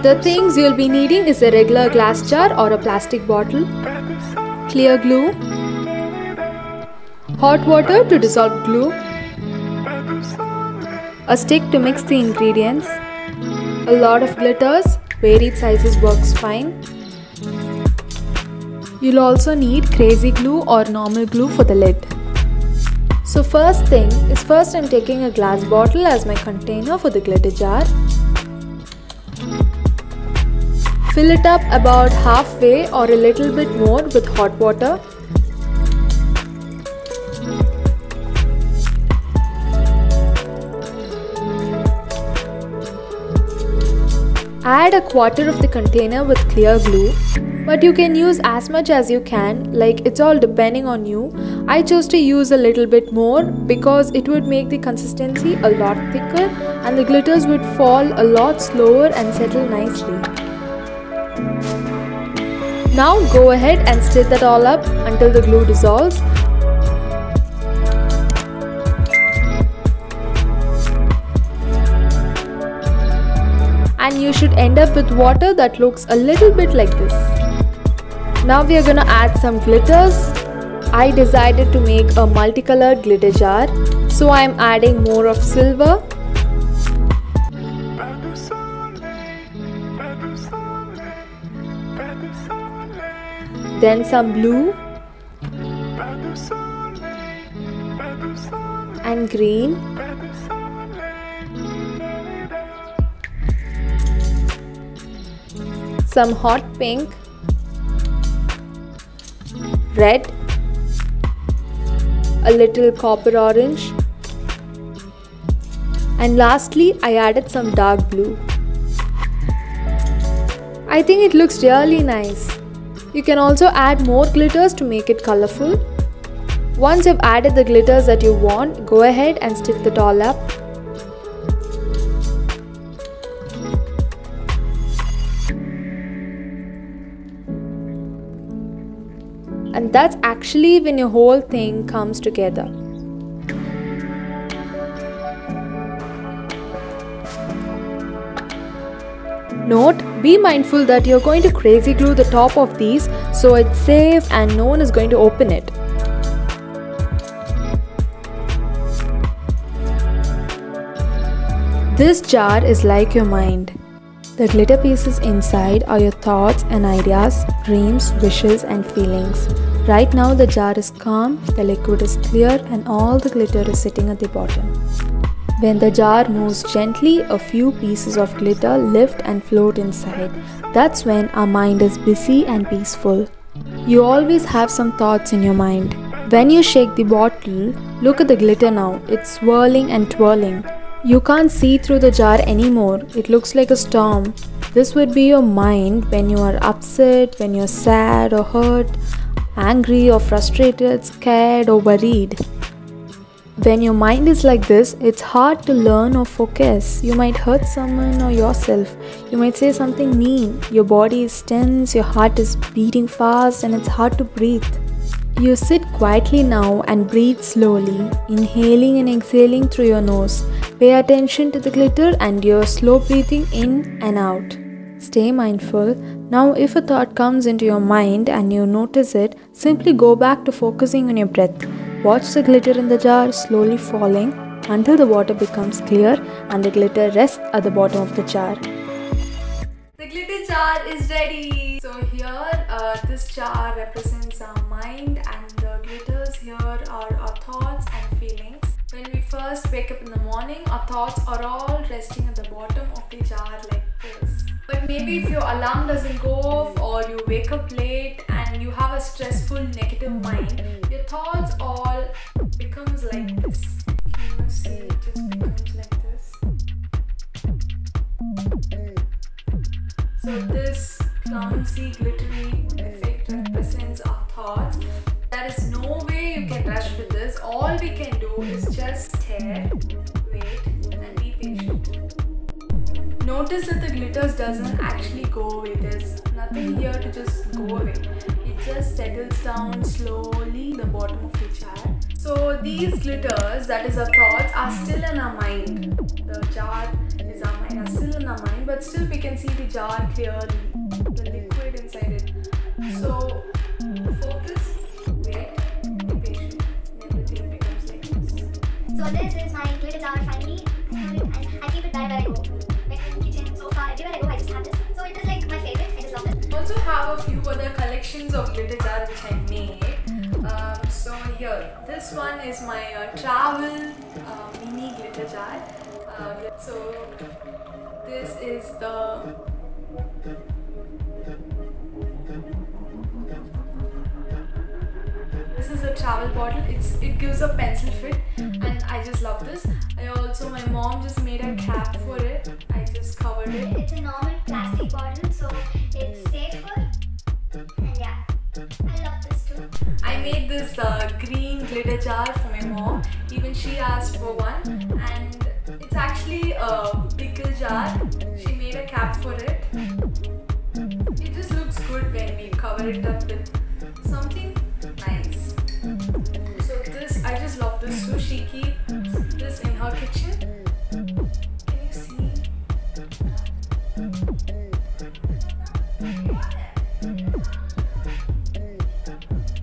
The things you'll be needing is a regular glass jar or a plastic bottle, clear glue, hot water to dissolve glue, a stick to mix the ingredients, a lot of glitters, varied sizes works fine. You'll also need crazy glue or normal glue for the lid. So first I'm taking a glass bottle as my container for the glitter jar. Fill it up about halfway or a little bit more with hot water. Add a quarter of the container with clear glue, but you can use as much as you can, like it's all depending on you. I chose to use a little bit more because it would make the consistency a lot thicker and the glitters would fall a lot slower and settle nicely. Now go ahead and stir that all up until the glue dissolves. And you should end up with water that looks a little bit like this. Now we are gonna add some glitters. I decided to make a multicolored glitter jar, so I am adding more of silver, then some blue and green, some hot pink, red, a little copper orange, and lastly I added some dark blue. I think it looks really nice. You can also add more glitters to make it colorful. Once you've added the glitters that you want, go ahead and stick it all up. And that's actually when your whole thing comes together. Note, be mindful that you're going to crazy glue the top of these so it's safe and no one is going to open it. This jar is like your mind. The glitter pieces inside are your thoughts and ideas, dreams, wishes and feelings. Right now the jar is calm, the liquid is clear and all the glitter is sitting at the bottom. When the jar moves gently, a few pieces of glitter lift and float inside. That's when our mind is busy and peaceful. You always have some thoughts in your mind. When you shake the bottle, look at the glitter now. It's swirling and twirling. You can't see through the jar anymore. It looks like a storm. This would be your mind when you are upset, when you're sad or hurt, angry or frustrated, scared or worried. When your mind is like this, it's hard to learn or focus. You might hurt someone or yourself. You might say something mean. Your body is tense, your heart is beating fast and it's hard to breathe. You sit quietly now and breathe slowly, inhaling and exhaling through your nose. Pay attention to the glitter and your slow breathing in and out. Stay mindful. Now if a thought comes into your mind and you notice it, simply go back to focusing on your breath. Watch the glitter in the jar slowly falling until the water becomes clear and the glitter rests at the bottom of the jar. The glitter jar is ready. So here this jar represents our mind and the glitters here are our thoughts and feelings. When we first wake up in the morning, our thoughts are all resting at the bottom of the jar like this. But maybe if your alarm doesn't go off or you wake up late and you have a stressful negative mind, your thoughts all becomes like this. Can you see it just becomes like this? So this clumsy glittery effect represents our thoughts. There is no way you can rush with this. All we can do is just stare, wait and be patient. Notice that the glitters doesn't actually go away. There's nothing here to just go away. It just settles down slowly the bottom of the jar. So these glitters, that is our thoughts, are still in our mind. The jar is our mind. mind, are still in our mind, but still we can see the jar clearly, the liquid inside it. So focus, wait, be patient, and everything becomes like this. So this is my glitter jar finally. I have it and I keep it wherever I go. Like in the kitchen, sofa, everywhere I go I just have this. So it is like my favorite, I just love it. I also have a few other collections of glitter jars which I made. So here, this one is my travel mini glitter jar. So this is a travel bottle. It gives a pencil fit, and I just love this. My mom just made a cap for it. I just covered it. It's a normal plastic bottle, so it's safer. And yeah, I love this too. I made this green glitter jar for my mom. Even she asked for one, and it's actually a pickle jar. She made a cap for it. It just looks good when we cover it up with something nice. So this, I just love this too. She keeps this in her kitchen. Can you see?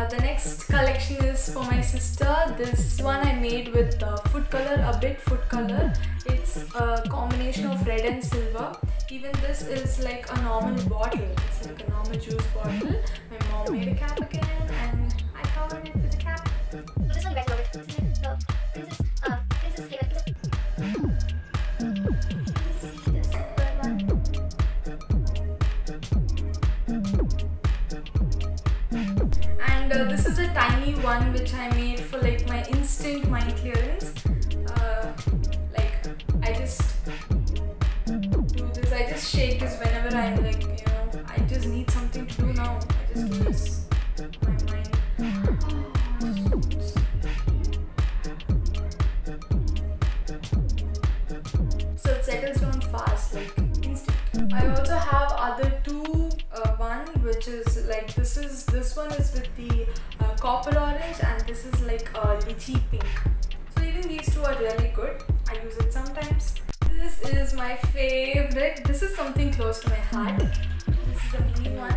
The next collection is for my sister. This one I made with food color, a bit food color. It's a combination of red and silver. Even this is like a normal bottle. It's like a normal juice bottle. My mom made a cap again, and I covered it with a cap. This one you guys love it. This is flavor. This third one. And this is a tiny one which I made for like my instant mind clearance. Like I just do this. I just shake this whenever I'm like, I just need something to do now. I just do this. My mind. So it settles down fast, like instant. I also have other two. One which is like this one is with the copper orange, and this is like a lychee pink. So even these two are really good. I use it sometimes. This is my favorite. This is something close to my heart. This is a mini one.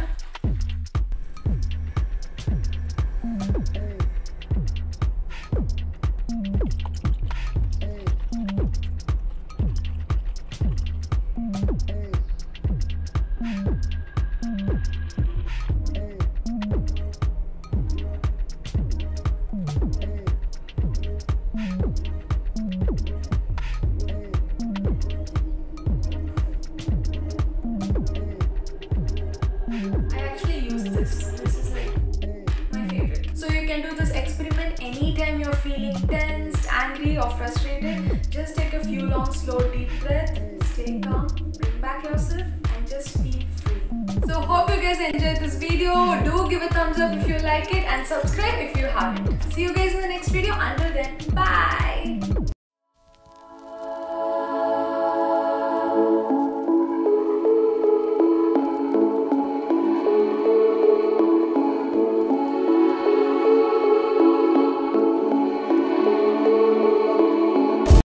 Tensed, angry or frustrated, just take a few long slow deep breath, stay calm, bring back yourself and just feel free. So hope you guys enjoyed this video. Do give a thumbs up if you like it and subscribe if you haven't. See you guys in the next video. Until then,